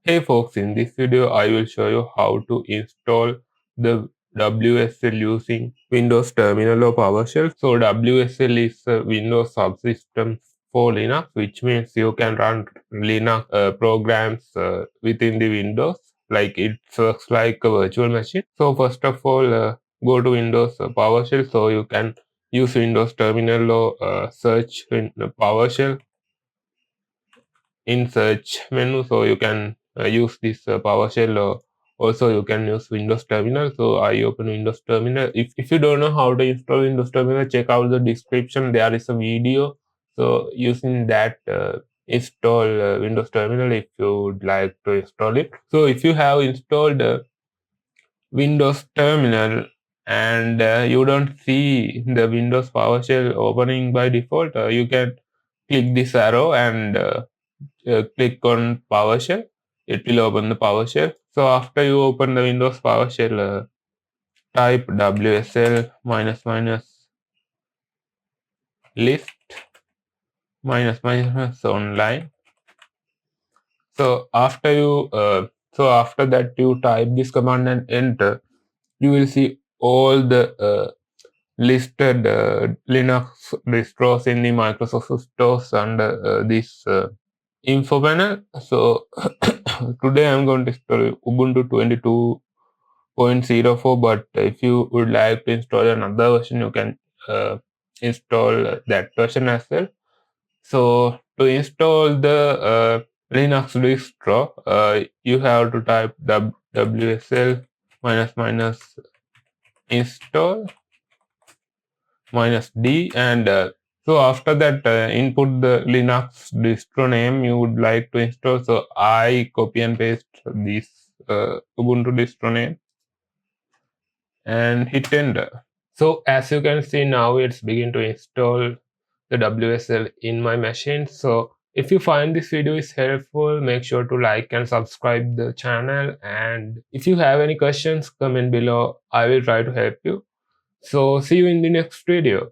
Hey folks, in this video I will show you how to install the WSL using Windows Terminal or PowerShell. So WSL is a Windows Subsystem for Linux, which means you can run Linux programs within the Windows, like it works like a virtual machine. So first of all, go to Windows PowerShell, so you can use Windows Terminal or search in PowerShell in search menu, so you can use this PowerShell, or also you can use Windows Terminal. So I open Windows Terminal. If you don't know how to install Windows Terminal, check out the description, there is a video, so using that install Windows Terminal if you would like to install it. So if you have installed Windows Terminal and you don't see the Windows PowerShell opening by default, you can click this arrow and click on PowerShell. It will open the PowerShell. So after you open the Windows PowerShell, type WSL minus minus list minus minus online. So after that you type this command and enter. You will see all the listed Linux distros in the Microsoft stores under this info panel. So today I'm going to install Ubuntu 22.04, but if you would like to install another version, you can install that version as well. So to install the Linux distro, you have to type WSL minus minus install minus D, and so after that input the Linux distro name you would like to install. So I copy and paste this Ubuntu distro name and hit enter. So as you can see, now it's begin to install the WSL in my machine. So if you find this video is helpful, make sure to like and subscribe the channel, and if you have any questions, comment below. I will try to help you. So see you in the next video.